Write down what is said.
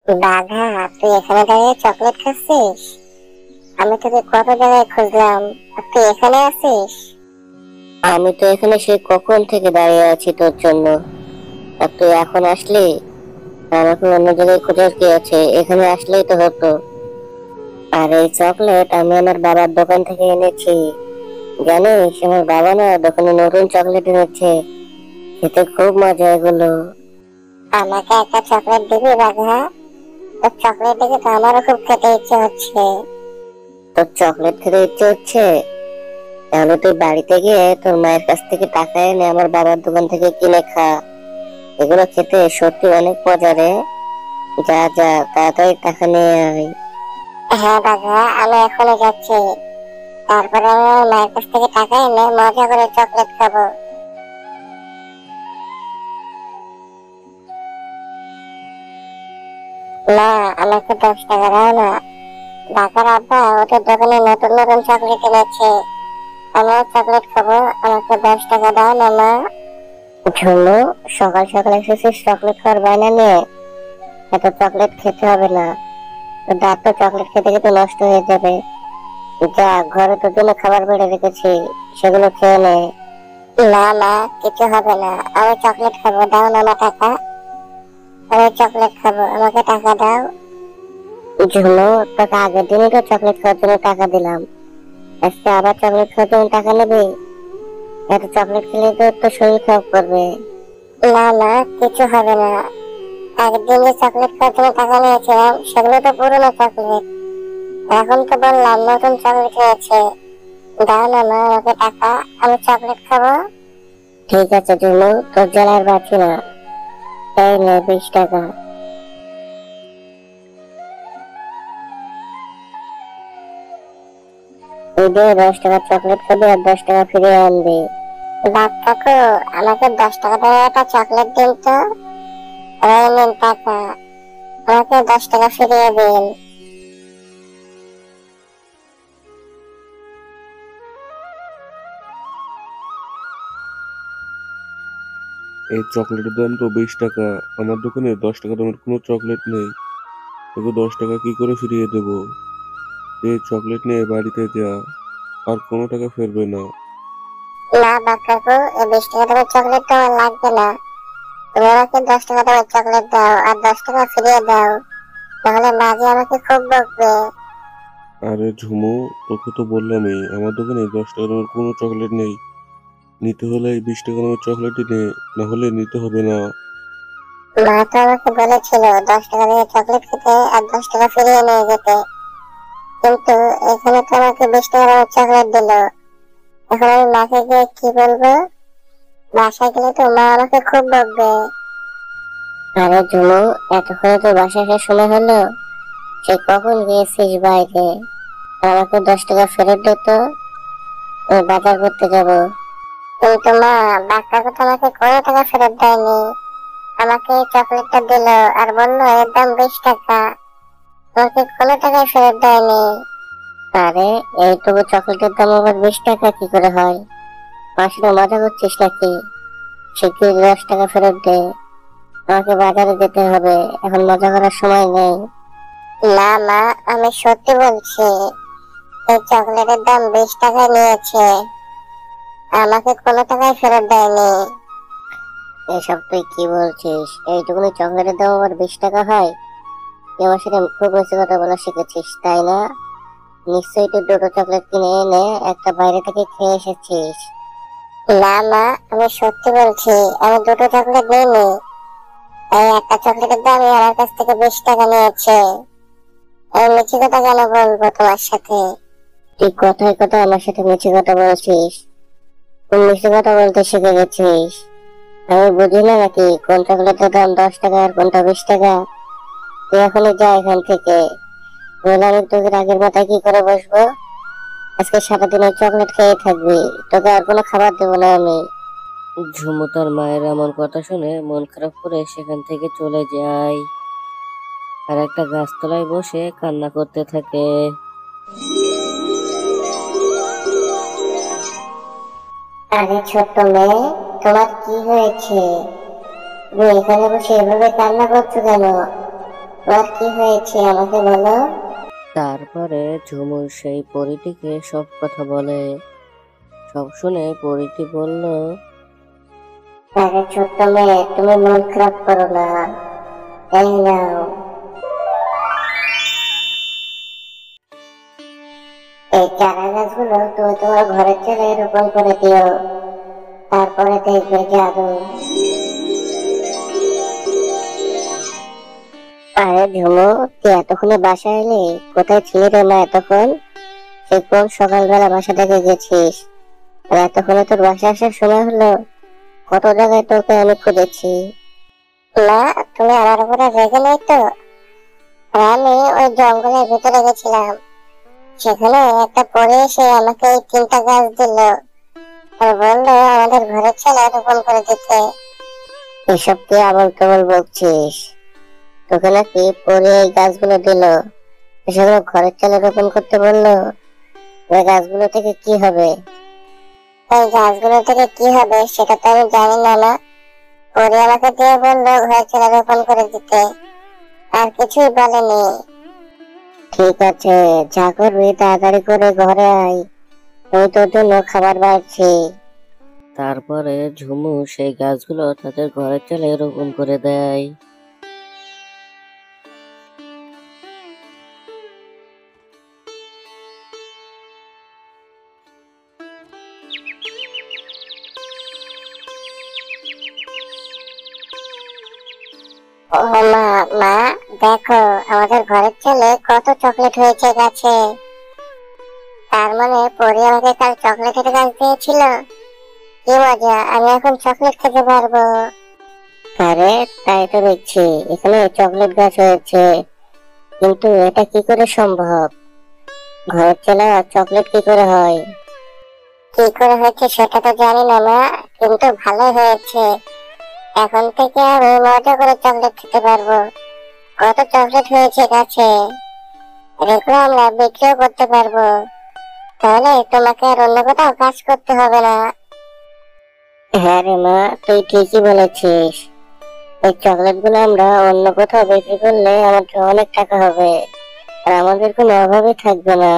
বাঘা, তুই এখানে দাঁড়িয়ে চকলেট খাচ্ছিস? আমি তোকে কত জায়গায় খুঁজলাম, আর তুই এখানে আছিস? আমি তো এখানে সেই কখন থেকে দাঁড়িয়ে আছি তোর জন্য। আর তুই এখন আসলি? আমাকে অন্য জায়গায় খোঁজার কি আছে, এখানে আসলেই তো হতো। আর এই চকলেট আমি আমার বাবার দোকান থেকে এনেছি। জানিস, আমার বাবা না দোকানে নতুন চকলেট এনেছে। খেতে খুব মজা এগুলো। আমাকে একটা চকলেট দিবি বাঘা? তোর চকলেট দেখে তো আমারও খুব খেতে ইচ্ছে হচ্ছে। তোর চকলেট খেতে ইচ্ছে হচ্ছে? তাহলে তুই বাড়িতে গিয়ে তোর মায়ের কাছ থেকে টাকা এনে আমার বাবার দোকান থেকে কিনে খা। এগুলো খেতে সত্যি অনেক মজা রে। যা যা, তাড়াতাড়ি টাকা নিয়ে আয়। হ্যাঁ বাঘা, আমি এখনই যাচ্ছি। তারপরে আমি আমার মায়ের কাছ থেকে টাকা এনে মজা করে চকলেট খাবো। মা, আমাকে 10 টাকা দাও না। বাঘার আব্বা ওদের দোকানে নতুন নতুন চকলেট এনেছে, আমিও চকলেট খাবো। আমাকে 10 টাকা দাও না মা। ঝুনু, সকাল সকাল এসেছিস চকলেট খাওয়ার বায়না নিয়ে? এত চকলেট খেতে হবে না, তোর দাঁত তো চকলেট খেতে খেতে নষ্ট হয়ে যাবে। যা, ঘরে তোর জন্য খাবার বেড়ে রেখেছি, সেগুলো খেয়ে নে। না মা, কিছু হবে না, আমি চকলেট খাবো। দাও না মা টাকা, আমি চকলেট খাবো, আমাকে টাকা দাও। ঝুনু, তোকে আগের দিনই তো চকলেট খাওয়ার জন্য টাকা দিলাম, আজকে আবার চকলেট খাওয়ার জন্য টাকা নেবে? এত চকলেট খেলে তো তোর শরীর খারাপ করবে। না মা, কিছু হবে না। একদিন যে চকলেট খাওয়ার জন্য টাকা নিয়েছিলাম সেগুলো তো পুরোনো চকলেট। এখন তো বললাম নতুন চকলেট হয়েছে। দাও না মা আমাকে টাকা, আমি চকলেট খাবো। ঠিক আছে ঝুনু, তোর জ্বালার বাঁচি না। এই নে 20 টাকা। এই যে 10 টাকার চকলেট খাবি আর 10 টাকা ফিরিয়ে আনবি। বাপ কাকু, আমাকে 10 টাকা দিয়ে একটা চকলেট দিন তো। এই নিন টাকা, আমাকে 10 টাকা ফিরিয়ে দিন। এই চকলেটের দাম তো 20 টাকা। আমার দোকানে 10 টাকা দামের কোনো চকলেট নেই। তোকে 10 টাকা কি করে ফিরিয়ে দেবো? এই চকলেট নিয়ে বাড়িতে যা, আর কোনো টাকা ফেরবে না। না বাপ কাকু, এই 20 টাকা দামের চকলেট তো আমার লাগবে না। তুমি আমাকে 10 টাকা দামের চকলেট দাও আর 10 টাকা ফিরিয়ে দাও, নাহলে মাঝে আমাকে খুব বকবে। আরে ঝুমু, তোকে তো বললামই আমার দোকানে 10 টাকা দামের কোনো চকলেট নেই। নিতে হলে এই 20 টাকা দামের চকলেটই নে, না হলে নিতে হবে না। মা তো আমাকে বলেছিল 10 টাকা দিয়ে চকলেট খেতে আর 10 টাকা ফিরিয়ে নিয়ে যেতে, কিন্তু এখানে তো আমাকে 20 টাকা দামের চকলেট দিল। এখন আমি মাকে গিয়ে কি বলবো? বাসায় গেলে তো মা আমাকে খুব বকবে। আরে ঝুনু, এতক্ষণে তো বাসায় আসার সময় হলো। সে কখন গিয়েছিস বাইরে? আর আমাকে 10 টাকা ফেরত দে তো, আমি বাজার করতে যাব। কিন্তু মা, বাচ্চা তো আমাকে কোনো টাকা ফেরত দেয়নি। আমাকে এই চকলেটটা দিল আর বললো এর দাম 20 টাকা। আমাকে কোনো টাকাই ফেরত দেয়নি। আরে, এইটুকু চকলেটের দাম আবার 20 টাকা কি করে হয়? আসলে মজা করছিস নাকি? শিগগির 10 টাকা ফেরত দে, আমাকে বাজারে যেতে হবে, এখন মজা করার সময় নেই। না মা, আমি সত্যি বলছি, এই চকলেটের দাম 20 টাকা নিয়েছে, আমাকে কোনো টাকাই ফেরত দেয়নি। এসব তুই কি বলছিস? এইটুকুনি চকলেটের দাম আবার 20 টাকা হয়? তুই আমার সাথে খুব বেশি কথা বলা শিখেছিস, তাই না? নিশ্চয়ই তুই দুটো চকলেট কিনে এনে একটা বাইরে থেকে খেয়ে এসেছিস। না মা, আমি সত্যি বলছি, আমি দুটো চকলেট নিইনি। এই একটা চকলেটের দামই আমার কাছ থেকে 20 টাকা নিয়েছে। আমি মিছি কথা কেন বলবো তোমার সাথে? তুই কথায় কথায় আমার সাথে মিছে কথা বলছিস। তুই মিছে কথা বলতে শিখে গেছিস। আমি বুঝি না নাকি কোন চকলেটের দাম 10 টাকা আর কোনটা 20 টাকা? তুই এখনই যা এখান থেকে, বলে আমি তোকে রাগের মাথায় কি করে বসবো? আজকে সারাদিন ওই চকলেট খেয়ে থাকবি, তোকে আর কোনো খাবার দেবো না আমি। ঝুমু তার মায়ের এমন কথা শুনে মন খারাপ করে সেখান থেকে চলে যায়, আর একটা গাছতলায় বসে কান্না করতে থাকে। আরে ছোট্ট মেয়ে, তোমার কি হয়েছে? তুমি এখানে বসে এভাবে কান্না করছো কেন? তোমার কি হয়েছে আমাকে বলো। তারপরে ঝুমু সেই পরীটিকে সব কথা বলে। সব শুনে পরীটি বলল, আরে ছোট্ট মেয়ে, তুমি মন খারাপ করো না, এই নাও, এই চারা গাছগুলো তুমি তোমার ঘরের ছেলে রোপণ করে দিও, তারপরে দেখবে জাদু। আরে ঝুমু, তুই এতক্ষণে বাসায় এলি? কোথায় ছিলি রে মা এতক্ষণ? সে কোন সকালবেলা বাসা থেকে গেছিস, আর এতক্ষণে তোর বাসা আসার সময় হলো? কত জায়গায় তোকে আমি খুঁজেছি। মা, তুমি আমার উপরে রেগে নেই তো? আমি ওই জঙ্গলের ভিতরে গেছিলাম, সেখানে একটা পরী এসে আমাকে এই 3টা গাছ দিল আর বললো আমাদের ঘরের ছেলে রোপণ করে দিতে। এসব কি আবল তাবল বকছিস? তোকে নাকি পরে এই গাছগুলো দিল, সেগুলো ঘরের চালে রোপণ করতে বললো? ওই গাছগুলো থেকে কি হবে? এই গাছগুলো থেকে কি হবে সেটা তো আমি জানি না। না, পরী আমাকে দিয়ে বললো ঘরের ছেলে রোপণ করে দিতে, আর কিছুই বলেনি। ঠিক আছে, যা করবি তাড়াতাড়ি করে ঘরে আয়, আমি তোর জন্য খাবার বাড়ছি। তারপরে ঝুমু সেই গাছগুলো তাদের ঘরের চালে রোপণ করে দেয়। ও মা, মা দেখো, আমাদের ঘরের ছেলে কত চকলেট হয়েছে গাছে। তার মানে পরী আমাকে কাল চকলেটের গাছ দিয়েছিল। কি মজা, আমি এখন চকলেট খেতে পারবো। আরে তাই তো দেখছি, এখানে চকলেট গাছ হয়েছে, কিন্তু এটা কি করে সম্ভব? ঘরের ছেলে চকলেট কি করে হয়? কি করে হয়েছে সেটা তো জানি না মা, কিন্তু ভালো হয়েছে। এখন থেকে আমি মজা করে চকলেট খেতে পারবো। কত চকলেট হয়েছে গাছে, এগুলো আমরা বিক্রিও করতে পারবো। তাহলে তোমাকে আর অন্য কোথাও কাজ করতে হবে না। হ্যাঁ রে মা, তুই ঠিকই বলেছিস, এই চকলেট গুলো আমরা অন্য কোথাও বিক্রি করলে আমাদের অনেক টাকা হবে, আর আমাদের কোনো অভাবই থাকবে না।